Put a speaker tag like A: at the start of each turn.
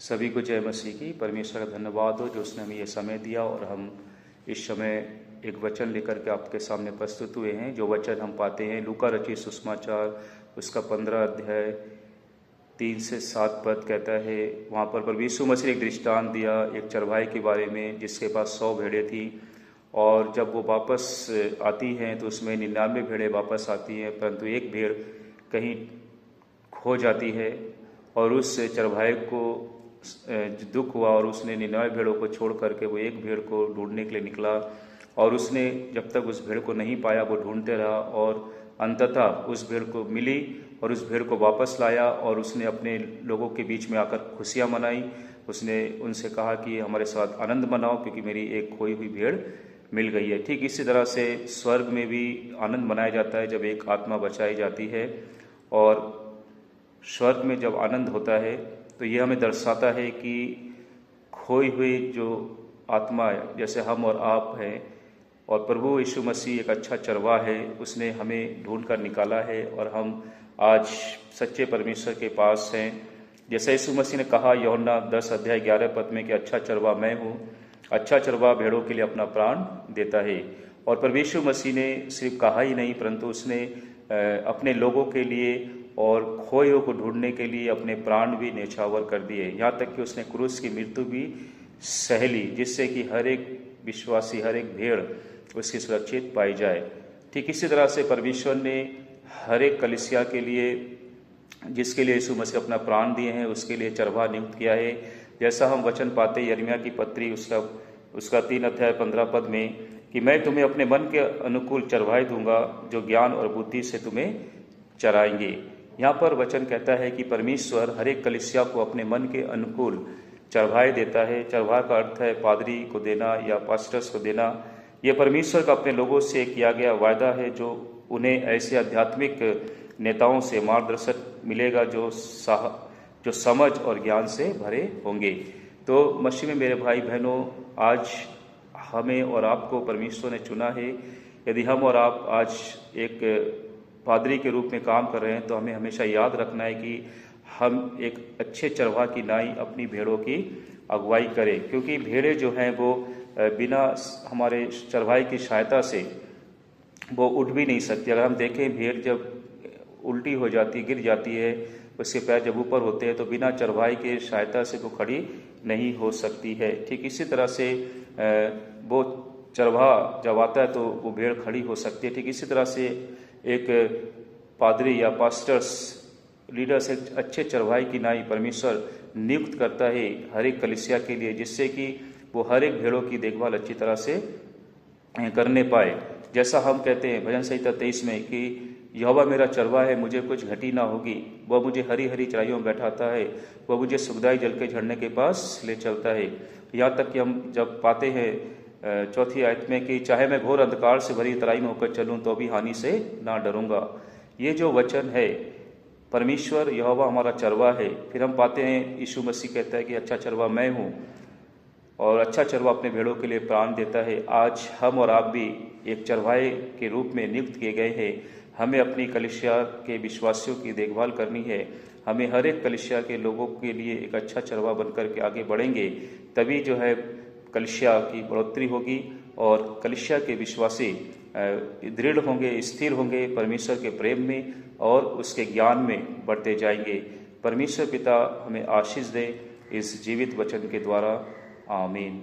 A: सभी को जय मसीह की। परमेश्वर का धन्यवाद हो जो उसने हमें ये समय दिया और हम इस समय एक वचन लेकर के आपके सामने प्रस्तुत हुए हैं। जो वचन हम पाते हैं लूका रचित सुसमाचार उसका 15 अध्याय 3 से 7 पद कहता है, वहाँ पर प्रभु यीशु मसीह ने एक दृष्टांत दिया एक चरवाहे के बारे में जिसके पास 100 भेड़ें थी और जब वो वापस आती हैं तो उसमें 99 भेड़ें वापस आती हैं, परंतु एक भेड़ कहीं खो जाती है और उस चरवाहे को दुख हुआ और उसने 99 भेड़ों को छोड़ करके वो एक भेड़ को ढूंढने के लिए निकला और उसने जब तक उस भेड़ को नहीं पाया वो ढूंढते रहा और अंततः उस भेड़ को मिली और उस भेड़ को वापस लाया और उसने अपने लोगों के बीच में आकर खुशियाँ मनाई। उसने उनसे कहा कि हमारे साथ आनंद मनाओ क्योंकि मेरी एक खोई हुई भेड़ मिल गई है। ठीक इसी तरह से स्वर्ग में भी आनंद मनाया जाता है जब एक आत्मा बचाई जाती है और स्वर्ग में जब आनंद होता है तो ये हमें दर्शाता है कि खोई हुई जो आत्मा जैसे हम और आप हैं और प्रभु यीशु मसीह एक अच्छा चरवाहा है, उसने हमें ढूंढ कर निकाला है और हम आज सच्चे परमेश्वर के पास हैं। जैसे यीशु मसीह ने कहा यूहन्ना 10 अध्याय 11 पद में कि अच्छा चरवाहा मैं हूँ, अच्छा चरवाहा भेड़ों के लिए अपना प्राण देता है। और प्रभु यीशु मसीह ने सिर्फ कहा ही नहीं परंतु उसने अपने लोगों के लिए और खोए को ढूंढने के लिए अपने प्राण भी न्यौछावर कर दिए, यहाँ तक कि उसने क्रूस की मृत्यु भी सह ली जिससे कि हर एक विश्वासी हर एक भेड़ उसकी सुरक्षित पाई जाए। ठीक इसी तरह से परमेश्वर ने हर एक कलीसिया के लिए जिसके लिए यीशु मसीह अपना प्राण दिए हैं उसके लिए चरवाहा नियुक्त किया है। जैसा हम वचन पाते यिर्मयाह की पत्री उसका 3 अध्याय 15 पद में कि मैं तुम्हें अपने मन के अनुकूल चरवाहे दूंगा जो ज्ञान और बुद्धि से तुम्हें चराएंगे। यहाँ पर वचन कहता है कि परमेश्वर हर एक कलीसिया को अपने मन के अनुकूल चरवाहे देता है। चरवाहा का अर्थ है पादरी को देना या पास्टर्स को देना। यह परमेश्वर का अपने लोगों से किया गया वायदा है जो उन्हें ऐसे आध्यात्मिक नेताओं से मार्गदर्शन मिलेगा जो समझ और ज्ञान से भरे होंगे। तो मसीह में मेरे भाई बहनों, आज हमें और आपको परमेश्वर ने चुना है। यदि हम और आप आज एक पादरी के रूप में काम कर रहे हैं तो हमें हमेशा याद रखना है कि हम एक अच्छे चरवाहा की नाई अपनी भेड़ों की अगुवाई करें, क्योंकि भेड़ें जो हैं वो बिना हमारे चरवाहे की सहायता से वो उठ भी नहीं सकती। अगर हम देखें भेड़ जब उल्टी हो जाती गिर जाती है, उसके पैर जब ऊपर होते हैं तो बिना चरवाहे की सहायता से वो खड़ी नहीं हो सकती है। ठीक इसी तरह से वो चरवाहा जब आता है तो वो भेड़ खड़ी हो सकती है। ठीक इसी तरह से एक पादरी या पास्टर्स लीडर्स एक अच्छे चरवाहे की नाई परमेश्वर नियुक्त करता है हर एक कलीसिया के लिए, जिससे कि वो हर एक भेड़ों की देखभाल अच्छी तरह से करने पाए। जैसा हम कहते हैं भजन संहिता 23 में कि यहोवा मेरा चरवाहा है, मुझे कुछ घटी ना होगी। वह मुझे हरी हरी चराइयों में बैठाता है, वह मुझे सुखदाई जल के झरने के पास ले चलता है। यहाँ तक कि हम जब पाते हैं 4 आयत में कि चाहे मैं घोर अंधकार से भरी तराई में होकर चलूँ तो भी हानि से ना डरूंगा। ये जो वचन है परमेश्वर यहोवा हमारा चरवाहा है। फिर हम पाते हैं यीशु मसीह कहता है कि अच्छा चरवाहा मैं हूँ और अच्छा चरवाहा अपने भेड़ों के लिए प्राण देता है। आज हम और आप भी एक चरवाहे के रूप में नियुक्त किए गए हैं। हमें अपनी कलीसिया के विश्वासियों की देखभाल करनी है। हमें हर एक कलीसिया के लोगों के लिए एक अच्छा चरवाहा बनकर के आगे बढ़ेंगे, तभी जो है कलीसिया की बढ़ोतरी होगी और कलीसिया के विश्वासी दृढ़ होंगे, स्थिर होंगे परमेश्वर के प्रेम में और उसके ज्ञान में बढ़ते जाएंगे। परमेश्वर पिता हमें आशीष दे इस जीवित वचन के द्वारा। आमीन।